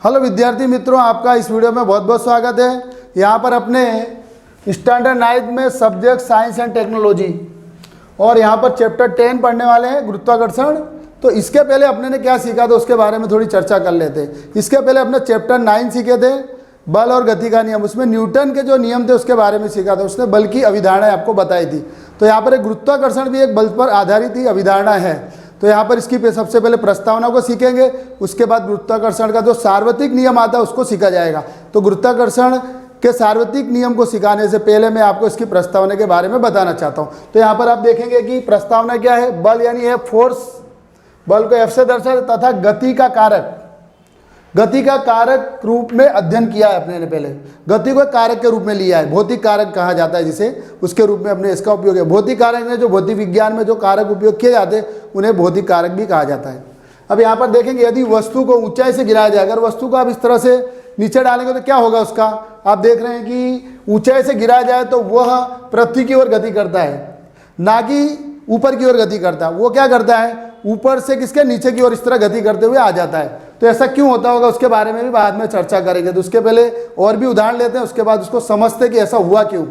Hello विद्यार्थी मित्रों, आपका इस वीडियो में बहुत बहुत स्वागत है। यहाँ पर अपने स्टैंडर्ड 9 में सब्जेक्ट साइंस एंड टेक्नोलॉजी और यहाँ पर चैप्टर 10 पढ़ने वाले हैं, गुरुत्वाकर्षण। तो इसके पहले अपने ने क्या सीखा था उसके बारे में थोड़ी चर्चा कर लेते हैं। इसके पहले अपने चैप्टर 9 सीखे थे, बल और गति का नियम। उसमें न्यूटन के जो नियम थे उसके बारे में सीखा था, उसने बल की अवधारणा आपको बताई थी। तो यहाँ पर एक गुरुत्वाकर्षण भी एक बल पर आधारित ही अवधारणा है। तो यहाँ पर इसकी सबसे पहले प्रस्तावना को सीखेंगे, उसके बाद गुरुत्वाकर्षण का जो सार्वत्रिक नियम आता है उसको सीखा जाएगा। तो गुरुत्वाकर्षण के सार्वत्रिक नियम को सिखाने से पहले मैं आपको इसकी प्रस्तावना के बारे में बताना चाहता हूँ। तो यहाँ पर आप देखेंगे कि प्रस्तावना क्या है। बल यानी है फोर्स, बल को F से दर्शाते, तथा गति का कारक, गति का कारक रूप में अध्ययन किया है अपने ने। पहले गति को कारक के रूप में लिया है, भौतिक कारक कहा जाता है जिसे, उसके रूप में अपने इसका उपयोग है। भौतिक कारक में जो भौतिक विज्ञान में जो कारक उपयोग किए जाते हैं उन्हें भौतिक कारक भी कहा जाता है। अब यहाँ पर देखेंगे, यदि वस्तु को ऊंचाई से गिराया जाए, अगर वस्तु को आप इस तरह से नीचे डालेंगे तो क्या होगा उसका, आप देख रहे हैं कि ऊंचाई से गिराया जाए तो वह पृथ्वी की ओर गति करता है, ना कि ऊपर की ओर गति करता है। वो क्या करता है, ऊपर से किसके नीचे की ओर इस तरह गति करते हुए आ जाता है। तो ऐसा क्यों होता होगा उसके बारे में भी बाद में चर्चा करेंगे। तो उसके पहले और भी उदाहरण लेते हैं, उसके बाद उसको समझते कि ऐसा हुआ क्यों।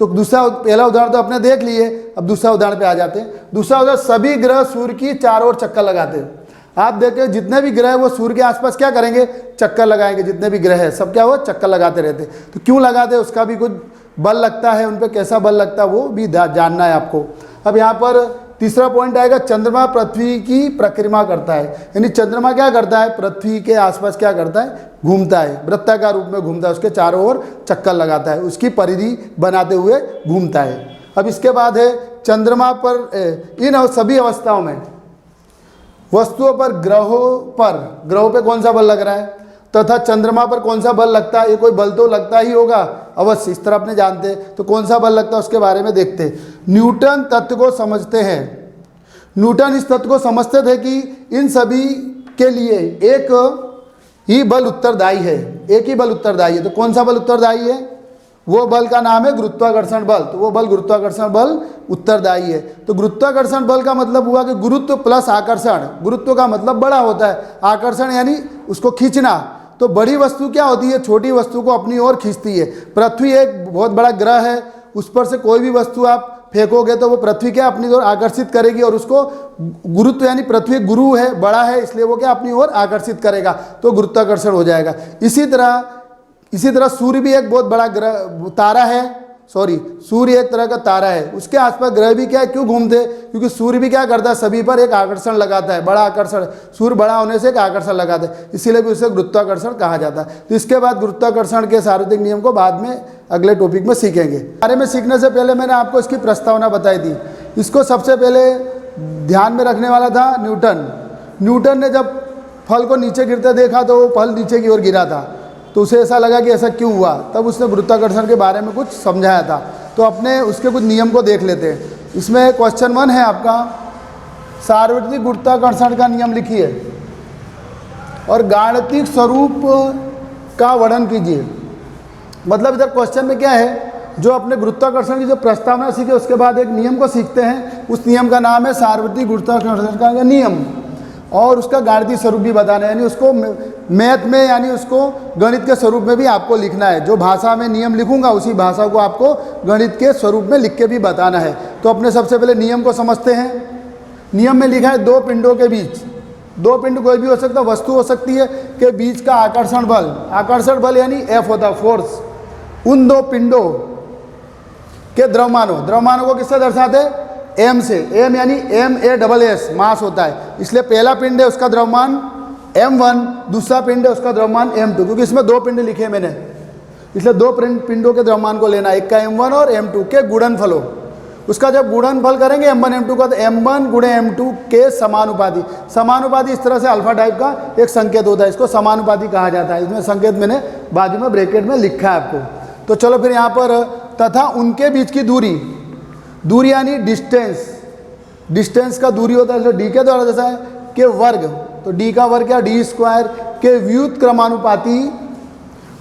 तो पहला उदाहरण तो आपने देख लिए, अब दूसरा उदाहरण पे आ जाते हैं। दूसरा उदाहरण, सभी ग्रह सूर्य की चारों ओर चक्कर लगाते हैं। आप देखें जितने भी ग्रह वो सूर्य के आसपास क्या करेंगे, चक्कर लगाएंगे। जितने भी ग्रह है सब क्या हो, चक्कर लगाते रहते। तो क्यों लगाते हैं, उसका भी कुछ बल लगता है, उन पर कैसा बल लगता है वो भी जानना है आपको। अब यहाँ पर तीसरा पॉइंट आएगा, चंद्रमा पृथ्वी की परिक्रमा करता है। यानी चंद्रमा क्या करता है, पृथ्वी के आसपास क्या करता है, घूमता है, वृत्ताकार रूप में घूमता है, उसके चारों ओर चक्कर लगाता है, उसकी परिधि बनाते हुए घूमता है। अब इसके बाद है, चंद्रमा पर इन सभी अवस्थाओं में वस्तुओं पर, ग्रहों पे कौन सा बल लग रहा है, तथा चंद्रमा पर कौन सा बल लगता है। ये कोई बल तो लगता ही होगा अवश्य, इस तरह अपने जानते हैं। तो कौन सा बल लगता है उसके बारे में देखते हैं। न्यूटन तत्व को समझते हैं। न्यूटन इस तत्व को समझते थे कि इन सभी के लिए एक ही बल उत्तरदायी है, एक ही बल उत्तरदायी है। तो कौन सा बल उत्तरदायी है, वो बल का नाम है गुरुत्वाकर्षण बल। तो वो बल गुरुत्वाकर्षण बल उत्तरदायी है। तो गुरुत्वाकर्षण बल का मतलब हुआ कि गुरुत्व प्लस आकर्षण। गुरुत्व का मतलब बड़ा होता है, आकर्षण यानी उसको खींचना। तो बड़ी वस्तु क्या होती है, छोटी वस्तु को अपनी ओर खींचती है। पृथ्वी एक बहुत बड़ा ग्रह है, उस पर से कोई भी वस्तु आप फेंकोगे तो वो पृथ्वी क्या अपनी ओर आकर्षित करेगी, और उसको गुरुत्व यानी पृथ्वी गुरु है, बड़ा है, इसलिए वो क्या अपनी ओर आकर्षित करेगा, तो गुरुत्वाकर्षण हो जाएगा। इसी तरह सूर्य भी एक बहुत बड़ा ग्रह तारा है, सूर्य एक तरह का तारा है, उसके आसपास ग्रह भी क्या है, क्यों घूमते हैं, क्योंकि सूर्य भी क्या करता है, सभी पर एक आकर्षण लगाता है, बड़ा आकर्षण। सूर्य बड़ा होने से एक आकर्षण लगाता है, इसीलिए भी उसे गुरुत्वाकर्षण कहा जाता है। तो इसके बाद गुरुत्वाकर्षण के सार्वत्रिक नियम को बाद में अगले टॉपिक में सीखेंगे। बारे में सीखने से पहले मैंने आपको इसकी प्रस्तावना बताई थी। इसको सबसे पहले ध्यान में रखने वाला था न्यूटन ने जब फल को नीचे गिरते देखा तो वो फल नीचे की ओर गिरा था, तो उसे ऐसा लगा कि ऐसा क्यों हुआ, तब उसने गुरुत्वाकर्षण के बारे में कुछ समझाया था। तो अपने उसके कुछ नियम को देख लेते हैं। इसमें क्वेश्चन 1 है आपका, सार्वत्रिक गुरुत्वाकर्षण का नियम लिखिए और गाणितिक स्वरूप का वर्णन कीजिए। मतलब इधर क्वेश्चन में क्या है, जो अपने गुरुत्वाकर्षण की जो प्रस्तावना सीखे उसके बाद एक नियम को सीखते हैं। उस नियम का नाम है सार्वत्रिक गुरुत्वाकर्षण का नियम, और उसका गाणितिक स्वरूप भी बताना है, यानी उसको मैथ में यानी उसको गणित के स्वरूप में भी आपको लिखना है। जो भाषा में नियम लिखूंगा उसी भाषा को आपको गणित के स्वरूप में लिख के भी बताना है। तो अपने सबसे पहले नियम को समझते हैं। नियम में लिखा है, दो पिंडों के बीच, दो पिंड कोई भी हो सकता है, वस्तु हो सकती है, के बीच का आकर्षण बल यानी F होता है, फोर्स। उन दो पिंडों के द्रव्यमानों को किससे दर्शाते हैं, M से। M यानी MASS, मास होता है, इसलिए पहला पिंड है उसका द्रव्यमान M1, दूसरा पिंड है उसका द्रव्यमान M2। क्योंकि इसमें दो पिंड लिखे मैंने, इसलिए दो पिंडों के द्रव्यमान को लेना, एक का M1 और M2 के गुणनफल हो। उसका जब गुणनफल करेंगे M1 M2 का, तो M1 गुणे M2 के समानुपाती इस तरह से अल्फा टाइप का एक संकेत होता है, इसको समानुपाती कहा जाता है। इसमें संकेत मैंने बाजू में ब्रैकेट में लिखा है आपको। तो चलो फिर यहाँ पर, तथा उनके बीच की दूरी यानी डिस्टेंस का दूरी होता है, जो डी के द्वारा जैसा है के वर्ग, तो डी का वर्ग या डी स्क्वायर के व्युत क्रमानुपाती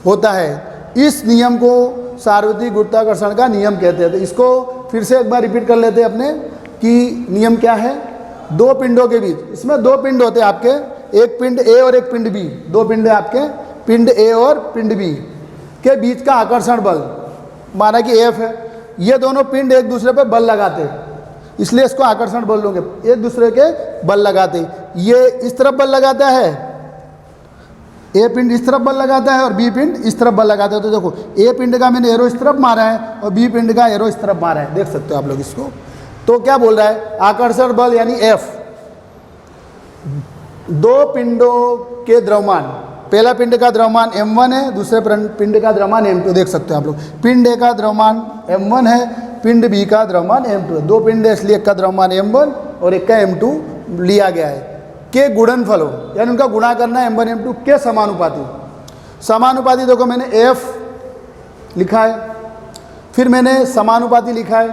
होता है। इस नियम को सार्वत्रिक गुरुत्वाकर्षण का नियम कहते हैं। तो इसको फिर से एक बार रिपीट कर लेते हैं अपने कि नियम क्या है, दो पिंडों के बीच, इसमें दो पिंड होते हैं आपके, एक पिंड ए और एक पिंड बी, दो पिंड है आपके पिंड ए और पिंड बी के बीच का आकर्षण बल, माना कि एफ है, ये दोनों पिंड एक दूसरे पर बल लगाते, इसलिए इसको आकर्षण बल लोगे, एक दूसरे के बल लगाते। ये इस तरफ बल लगाता है, ए पिंड इस तरफ बल लगाता है और बी पिंड इस तरफ बल लगाता है। तो देखो ए पिंड का मैंने एरो इस तरफ मारा है और बी पिंड का एरो इस तरफ मारा है, देख सकते हो आप लोग इसको। तो क्या बोल रहा है, आकर्षण बल यानी एफ, दो पिंडों के द्रव्यमान, पहला पिंड का द्रव्यमान m1 है, दूसरे पिंड का द्रव्यमान m2, देख सकते हो आप लोग। पिंड ए का द्रव्यमान m1 है, पिंड बी का द्रव्यमान m2 है। दो पिंड है इसलिए एक का द्रव्यमान m1 और एक का m2 लिया गया है। के गुणनफल हो यानी उनका गुणा करना है m1 m2 के समानुपाती। समानुपाती देखो मैंने f लिखा है, फिर मैंने समानुपाती लिखा है,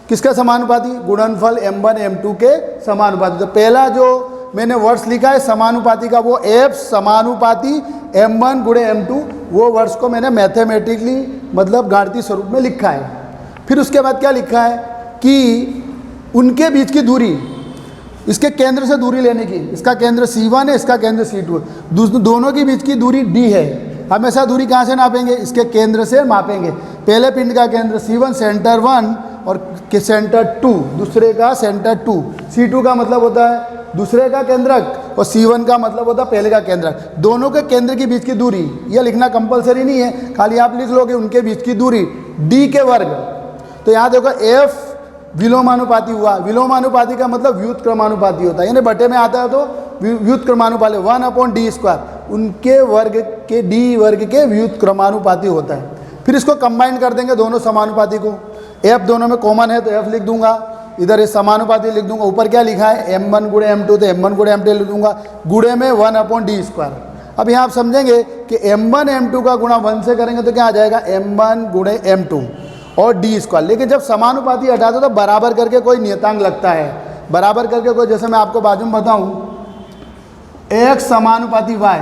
किसका समानुपाती, गुणनफल m1 m2 के समानुपाती। तो पहला जो मैंने वर्ड्स लिखा है समानुपाती का, वो f समानुपाती m1 गुणे m2, वो वर्ड्स को मैंने मैथमेटिकली मतलब गणितीय स्वरूप में लिखा है। फिर उसके बाद क्या लिखा है कि उनके बीच की दूरी, इसके केंद्र से दूरी लेने की, इसका केंद्र C1 है, इसका केंद्र C2 है, दोनों के बीच की दूरी D है। हमेशा दूरी कहाँ से नापेंगे, इसके केंद्र से मापेंगे। पहले पिंड का केंद्र C1 सेंटर 1 और सेंटर 2, दूसरे का सेंटर 2। C2 का मतलब होता है दूसरे का केंद्रक और C1 का मतलब होता है पहले का केंद्रक। दोनों के केंद्र के बीच की दूरी, यह लिखना कंपलसरी नहीं है, खाली आप लिख लोगे उनके बीच की दूरी D के वर्ग। तो यहाँ देखो F विलोमानुपाती हुआ, विलोमानुपाती का मतलब व्युत्क्रमानुपाती होता है, यानी बटे में आता है तो व्युत्क्रमानुपाती 1/d², उनके वर्ग के d वर्ग के व्युत्क्रमानुपाती होता है। फिर इसको कंबाइन कर देंगे दोनों समानुपाती को, f दोनों में कॉमन है तो f लिख दूंगा, इधर ये समानुपाती लिख दूंगा। ऊपर क्या लिखा है m1 गुणे m2, तो m1 गुणे m2 लिख दूंगा, गुणे में 1/d²। अब यहाँ आप समझेंगे कि m1 m2 का गुणा 1 से करेंगे तो क्या आ जाएगा m1 गुणे m2 और d²। लेकिन जब समानुपाती हटा दो तो बराबर करके कोई नियतांक लगता है, बराबर करके कोई, जैसे मैं आपको बाजू में बताऊं x समानुपाती y,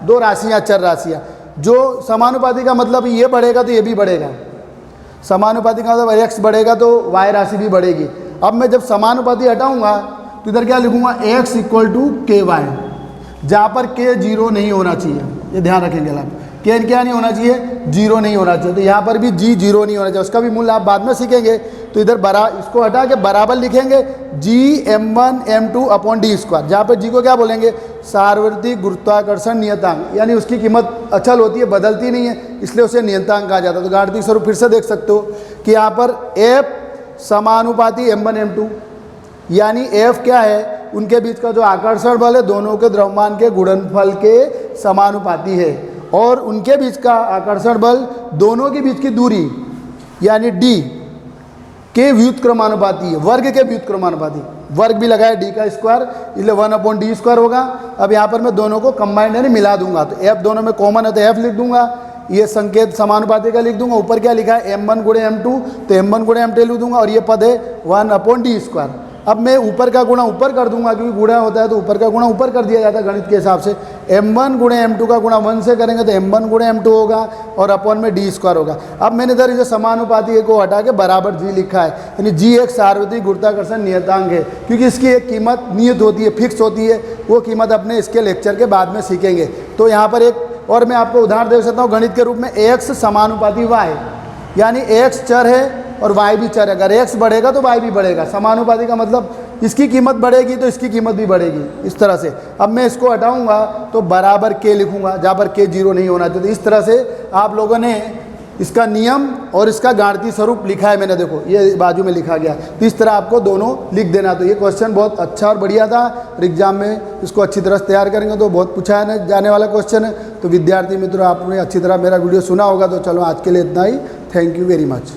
दो राशियां चर राशियां, जो समानुपाती का मतलब ये बढ़ेगा तो ये भी बढ़ेगा, समानुपाती का मतलब x बढ़ेगा तो y राशि भी बढ़ेगी। अब मैं जब समानुपाती हटाऊंगा तो इधर क्या लिखूंगा x = ky, जहाँ पर k 0 नहीं होना चाहिए, ये ध्यान रखेंगे आप, k क्या नहीं होना चाहिए, 0 नहीं होना चाहिए। तो यहाँ पर भी g 0 नहीं होना चाहिए, उसका भी मूल्य आप बाद में सीखेंगे। तो इधर इसको हटा के बराबर लिखेंगे g m1 m2/d², जहाँ पर g को क्या बोलेंगे, सार्वत्रिक गुरुत्वाकर्षण नियतांक, यानी उसकी कीमत अचल होती है, बदलती नहीं है, इसलिए उसे नियतांक कहा जाता है। तो गणितीय स्वरूप फिर से देख सकते हो कि यहाँ पर f समानुपाती m1 m2, यानी f क्या है, उनके बीच का जो आकर्षण बल है दोनों के द्रव्यमान के गुणनफल के समानुपाती है, और उनके बीच का आकर्षण बल दोनों के बीच की दूरी यानी d के व्युत्क्रमानुपाती है, वर्ग के व्युत्क्रमानुपाती, वर्ग भी लगाए d का स्क्वायर, इसलिए 1/d² होगा। अब यहाँ पर मैं दोनों को कंबाइंड यानी मिला दूंगा, तो f दोनों में कॉमन है तो f लिख दूंगा, ये संकेत समानुपाती का लिख दूंगा। ऊपर क्या लिखा है m1 गुणे m2, तो m1 गुणे m2 लिख दूंगा, और ये पद है 1/d²। अब मैं ऊपर का गुणा ऊपर कर दूंगा, क्योंकि गुणा होता है तो ऊपर का गुणा ऊपर कर दिया जाता है गणित के हिसाब से। m1 गुणे m2 का गुणा 1 से करेंगे तो m1 गुणे m2 होगा और अपॉन में d² होगा। अब मैंने इधर जो समानुपाती को हटा के बराबर g लिखा है, यानी g एक सार्वत्रिक गुरुत्वाकर्षण नियतांक है, क्योंकि इसकी एक कीमत नियत होती है, फिक्स होती है, वो कीमत अपने इसके लेक्चर के बाद में सीखेंगे। तो यहाँ पर एक और मैं आपको उदाहरण दे सकता हूँ गणित के रूप में, x समानुपाती y, यानी x चर है और y भी चर है, अगर x बढ़ेगा तो y भी बढ़ेगा। समानुपाती का मतलब इसकी कीमत बढ़ेगी तो इसकी कीमत भी बढ़ेगी, इस तरह से। अब मैं इसको हटाऊंगा तो बराबर k लिखूंगा, जहाँ पर k 0 नहीं होना चाहिए। तो इस तरह से आप लोगों ने इसका नियम और इसका गणितीय स्वरूप लिखा है मैंने, देखो ये बाजू में लिखा गया। तो इस तरह आपको दोनों लिख देना। तो ये क्वेश्चन बहुत अच्छा और बढ़िया था, और एग्जाम में इसको अच्छी तरह से तैयार करेंगे तो बहुत पूछा जाने वाला क्वेश्चन है। तो विद्यार्थी मित्रों, आपने अच्छी तरह मेरा वीडियो सुना होगा। तो चलो आज के लिए इतना ही, थैंक यू वेरी मच।